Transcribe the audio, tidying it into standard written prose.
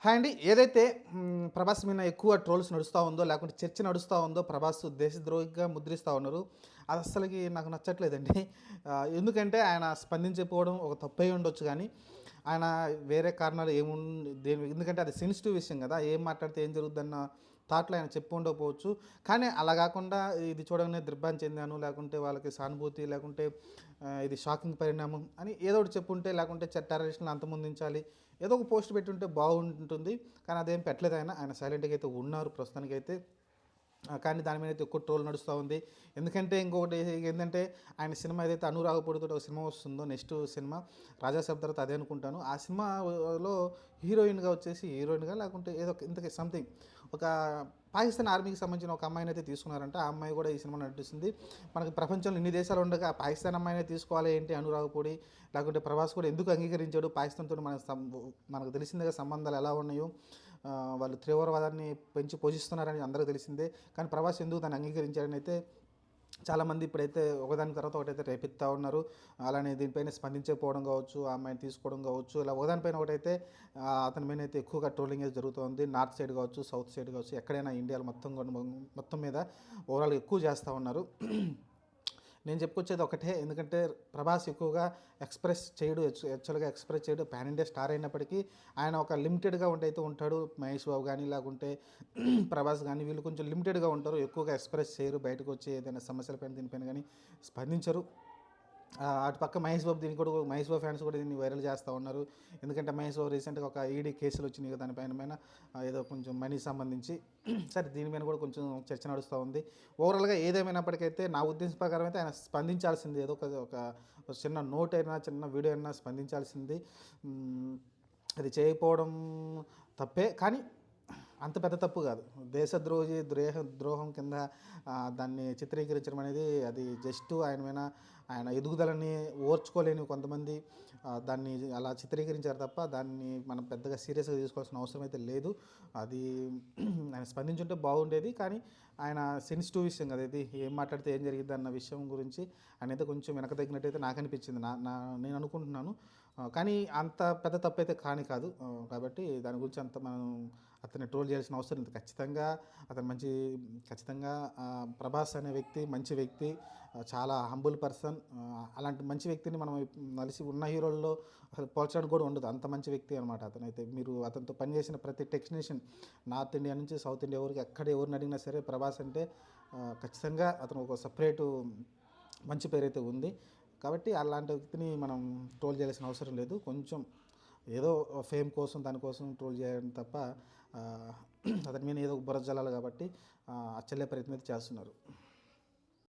Hi అండి. ఏదైతే ప్రభాస్ మీద ఎక్కువ ట్రోల్స్ నడుస్తా ఉందో, లేకుంటే చర్చ నడుస్తా ఉందో, ప్రభాస్ దేశద్రోహిగా ముద్రిస్తా ఉన్నారు. అది అస్సలకి నాకు నచ్చట్లేదండి. ఎందుకంటే ఆయన స్పందించకపోవడం ఒక తప్పై ఉండొచ్చు గానీ, ఆయన వేరే కారణాలు ఎందుకంటే అది సెన్సిటివ్ విషయం గదా! ఏం మాట్లాడితే ఏం జరుగుద్దన్న థాట్‌లో ఆయన చెప్పి ఉండకపోవచ్చు. కానీ అలా గాకుండా ఇది చూడంగానే దిగ్భ్రాంతి చెందాను, లేకుంటే వాళ్ళకి సానుభూతి, లేకుంటే ఇది షాకింగ్ పరిణామం అని ఏదో ఒకటి చెప్పుంటే, లేకుంటే టెర్రరిస్ట్‌లని అంతమొందించాలి, ఏదో ఒక పోస్ట్ పెట్టుంటే బాగుంటుంది. కానీ అదేం పెట్టలేదు ఆయన. ఆయన సైలెంట్‌గా అయితే ఉన్నారు ప్రస్తుతానికైతే. కానీ దాని మీద అయితే ఎక్కువ ట్రోల్ నడుస్తూ ఉంది. ఎందుకంటే ఇంకొకటి ఏందంటే ఆయన సినిమా ఏదైతే 'అనురాగపుడితోటి' ఒక సినిమా వస్తుందో నెక్స్ట్ సినిమా 'రాజాసాబ్' తర్వాత అదే అనుకుంటాను. ఆ సినిమాలో హీరోయిన్‌గా వచ్చేసి హీరోయిన్‌గా లేకుంటే ఏదో ఇంతకి సంథింగ్ ఒక పాకిస్తాన్ ఆర్మీకి సంబంధించిన ఒక అమ్మాయిని అయితే తీసుకున్నారంట. ఆ అమ్మాయి కూడా ఈ సినిమాలో నటిస్తుంది. మనకి ప్రపంచంలో ఇన్ని దేశాలు ఉండగా పాకిస్తాన్ అమ్మాయినే తీసుకోవాలి ఏంటి అనురాగపుడి, లేకుంటే ప్రభాస్ కూడా ఎందుకు అంగీకరించాడు పాకిస్తాన్‌తోని మనకు తెలిసిందిగా సంబంధాలు ఎలా ఉన్నాయో. వాళ్ళు తీవ్రవాదాన్ని పెంచి పోషిస్తున్నారని అందరికీ తెలిసిందే. కానీ ప్రభాస్ ఎందుకు దాన్ని అంగీకరించాడని అయితే చాలామంది ఇప్పుడైతే ఒకదాని తర్వాత ఒకటైతే రేపిస్తా ఉన్నారు. అలానే దీనిపైన స్పందించకపోవడం కావచ్చు, ఆ అమ్మాయిని తీసుకోవడం కావచ్చు, ఇలా ఒకదానిపైన ఒకటైతే అతని మీద అయితే ఎక్కువగా ట్రోలింగ్ అయితే జరుగుతుంది. నార్త్ సైడ్ కావచ్చు, సౌత్ సైడ్ కావచ్చు, ఎక్కడైనా ఇండియాలో మొత్తం మీద ఓవరాల్‌గా ఎక్కువ చేస్తూ ఉన్నారు. నేను చెప్పుకొచ్చేది ఒకటే. ఎందుకంటే ప్రభాస్ ఎక్కువగా ఎక్స్‌ప్రెస్ చేయడు. యాక్చువల్‌గా ఎక్స్‌ప్రెస్ చేయడు. పాన్ ఇండియా స్టార్ అయినప్పటికీ ఆయన ఒక లిమిటెడ్‌గా ఉంటైతే ఉంటాడు. మహేష్ బాబు గానీ, లేకుంటే ప్రభాస్ గానీ వీళ్ళు కొంచెం లిమిటెడ్‌గా ఉంటారు. ఎక్కువగా ఎక్స్‌ప్రెస్ చేయరు. బయటకొచ్చి ఏదైనా సమస్యలపైన దీనిపైన గానీ స్పందించరు. అటుపక్క మహేష్ బాబు ఫ్యాన్స్ కూడా దీన్ని వైరల్ చేస్తా ఉన్నారు. ఎందుకంటే మహేష్ బాబు రీసెంట్‌గా ఒక ఈడీ కేసులు వచ్చినాయి కదా! దానిపైన ఏదో కొంచెం మనీ సంబంధించి సరే దీని మీద కూడా కొంచెం చర్చ నడుస్తూ ఉంది. ఓవరాల్‌గా ఏదేమైనప్పటికైతే నా ఉద్దేశం ప్రకారం అయితే ఆయన స్పందించాల్సింది. ఏదో ఒక చిన్న నోట్ అయినా, చిన్న వీడియో అయినా స్పందించాల్సింది. హ్మ్. అది చేయకపోవడం తప్పే. కానీ అంత పెద్ద తప్పు కాదు. ద్రోహం కింద దాన్ని చిత్రీకరించడం అనేది అది జస్ట్ ఆయన ఎదుగుదలని ఓర్చుకోలేని కొంతమంది దాన్ని అలా చిత్రీకరించారు తప్ప, దాన్ని మనం పెద్దగా సీరియస్‌గా తీసుకోవాల్సిన అవసరం అయితే లేదు. అది ఆయన స్పందించుంటే బాగుండేది. కానీ ఆయన సెన్సిటివ్ విషయం కదా ఇది. ఏం మాట్లాడితే ఏం జరిగిద్దన్న విషయం గురించి ఆయనైతే కొంచెం వెనక తగ్గినట్టయితే నాకనిపించింది. నా నా నేను అనుకుంటున్నాను. కానీ అంత పెద్ద తప్పైతే కాదు. కాబట్టి దాని గురించి అంత మనం అతన్ని ట్రోల్ చేయాల్సిన అవసరం లేదు. అతను మంచి ఖచ్చితంగా ప్రభాస్ అనే వ్యక్తి మంచి వ్యక్తి. చాలా హంబుల్ పర్సన్. అలాంటి మంచి వ్యక్తిని మనం కలిసి ఉన్న హీరోల్లో అసలు పోల్చడానికి కూడా ఉండదు. అంత మంచి వ్యక్తి అనమాట అతనైతే. మీరు అతనితో పనిచేసిన ప్రతి టెక్నీషియన్ నార్త్ ఇండియా నుంచి సౌత్ ఇండియా వరకు ఎక్కడ ఎవరిని అడిగినా సరే ప్రభాస్ అంటే ఖచ్చితంగా అతను ఒక సపరేటు మంచి పేరైతే ఉంది. కాబట్టి అలాంటి వ్యక్తిని మనం ట్రోల్ చేయాల్సిన అవసరం లేదు. కొంచెం ఏదో ఫేమ్ కోసం దానికోసం ట్రోల్ చేయడం తప్ప ఆహ్, అతని మీద ఏదో బురద జల్లాలి కాబట్టి అచ్చలే ప్రయత్నం అయితే చేస్తున్నారు.